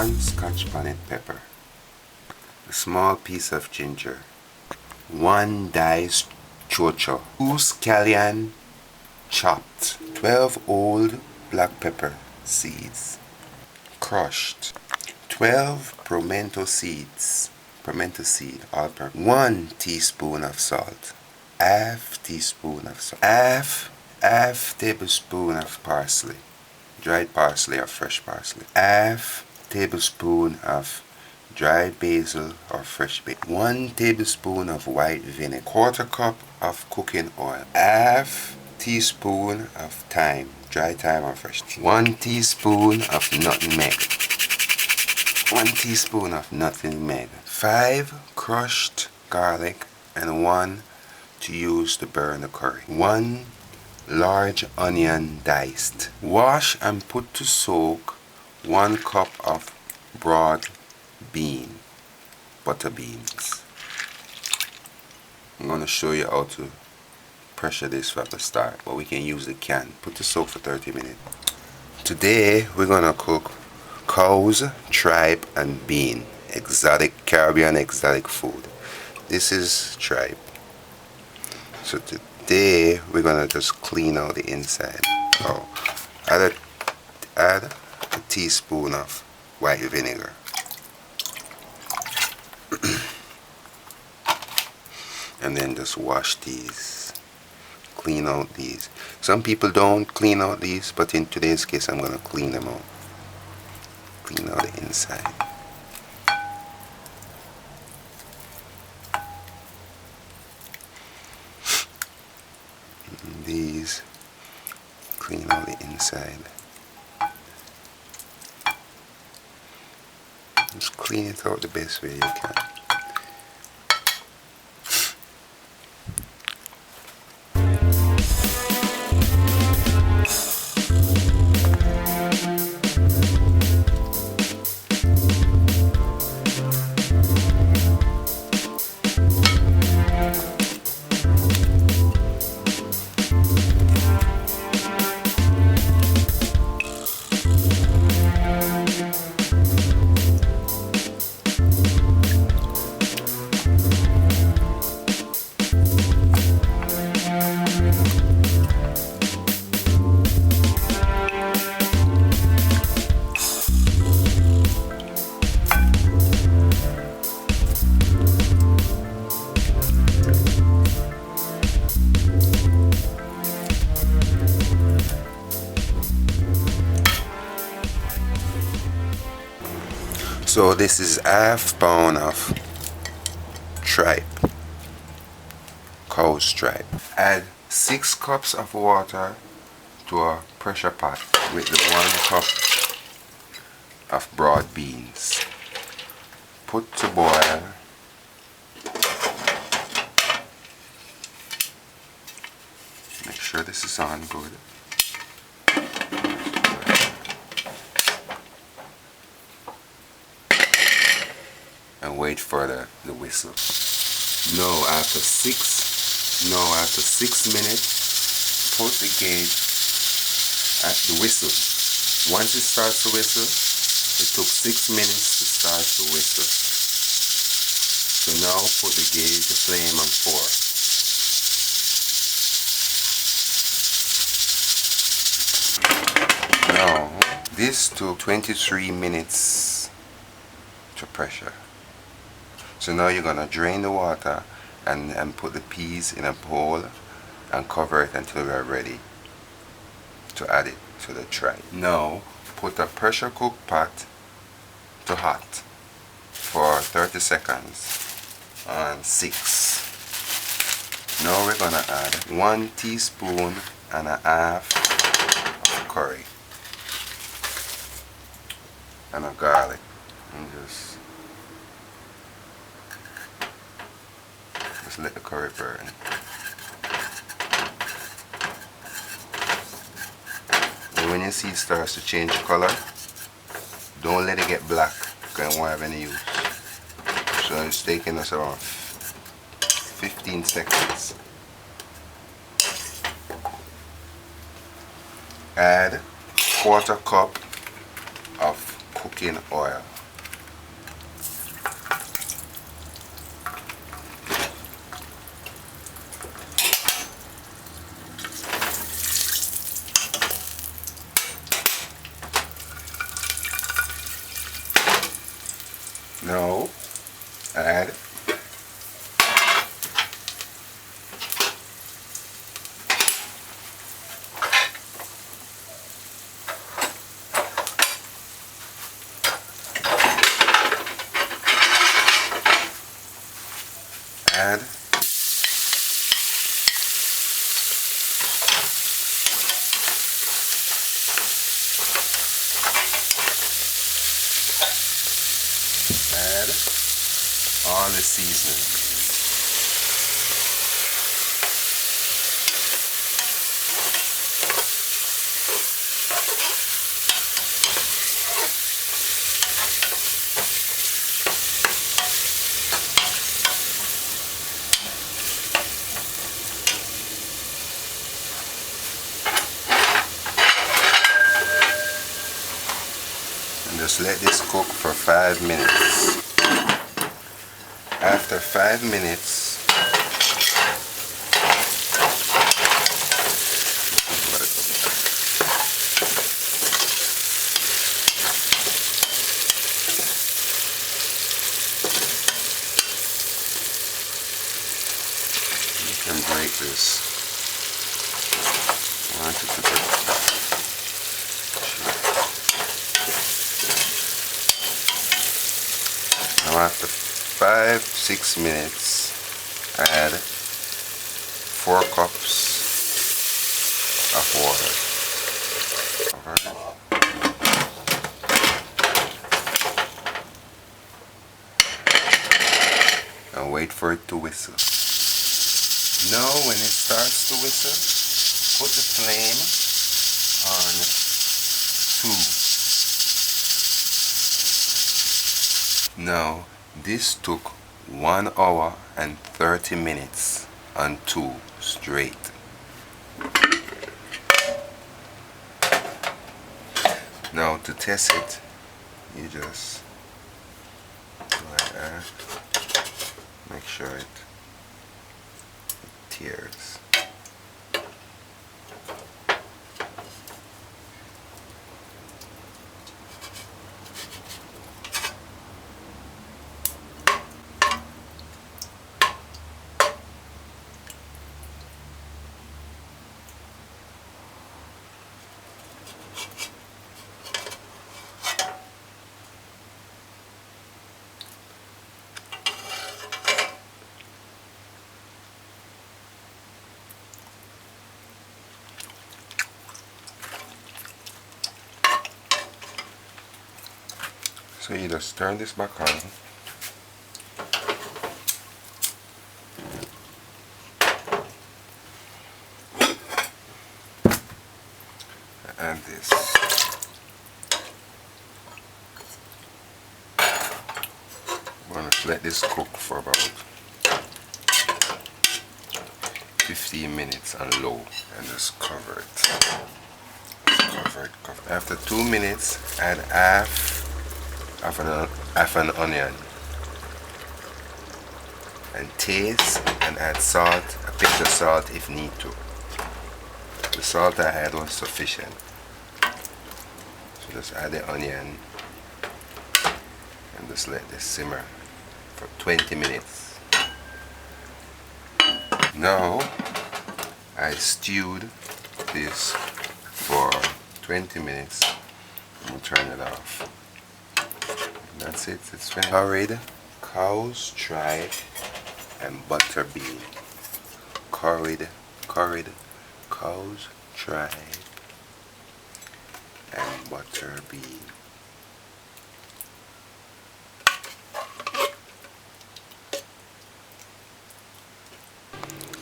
1 scotch bonnet pepper, a small piece of ginger, 1 diced chocho, 2 scallion chopped, 12 old black pepper seeds crushed, 12 pimento seed all purpose, 1 teaspoon of salt, half teaspoon of salt, half tablespoon of parsley, dried parsley or fresh parsley, half tablespoon of dried basil or fresh basil, 1 tablespoon of white vinegar, quarter cup of cooking oil, half teaspoon of thyme, dry thyme or fresh thyme, 1 teaspoon of nutmeg, 1 teaspoon of nutmeg, 5 crushed garlic and 1 to use to burn the curry, 1 large onion diced. Wash and put to soak 1 cup of broad butter beans. I'm going to show you how to pressure this from the start, but we can use the can. Put to soak for 30 minutes. Today we're going to cook cows, tripe and bean. Caribbean exotic food. This is tripe. So today we're going to just clean out the inside. Add a teaspoon of white vinegar. And then just wash these. Clean out these. Some people don't clean out these, but in today's case I'm going to clean them out. Clean out the inside. And these, clean out the inside. Just clean it out the best way you can. So this is half pound of tripe, cow's tripe. Add 6 cups of water to a pressure pot with the 1 cup of broad beans. Put to boil. Make sure this is on good. And wait for the whistle. Now after 6 minutes, put the gauge at the whistle. Once it starts to whistle, it took 6 minutes to start to whistle. So now put the gauge, the flame on 4. Now this took 23 minutes to pressure. So now you're going to drain the water and put the peas in a bowl and cover it until we're ready to add it to the tripe. Now put a pressure cook pot to hot for 30 seconds on 6. Now we're going to add 1 teaspoon and a half of curry and a garlic, and just let the curry burn. And when you see it starts to change color, don't let it get black, because it won't have any use. So it's taking us around 15 seconds. Add 1/4 cup of cooking oil. Now add add all the seasoning. And just let this cook for 5 minutes. After 5 minutes, you can break this. I want you to break it. Now after 5-6 minutes, add 4 cups of water. And wait for it to whistle. Now when it starts to whistle, put the flame on 2. Now this took 1 hour and 30 minutes on 2 straight. Now to test it, you just go like that. Make sure it tears. So you just turn this back on. And this. I'm going to let this cook for about 15 minutes on low and just cover it. Cover it. After 2 minutes, add half an onion and taste and add salt, a pinch of salt if need to. The salt I had was sufficient. So just add the onion and just let this simmer for 20 minutes. Now I stewed this for 20 minutes. I'm gonna turn it off. That's it, it's finished. Curried cow's tripe and butter bean. Curried cow's tripe and butter bean.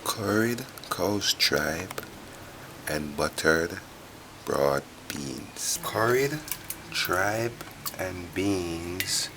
Curried cow's tripe and buttered broad beans. Curried tripe and beans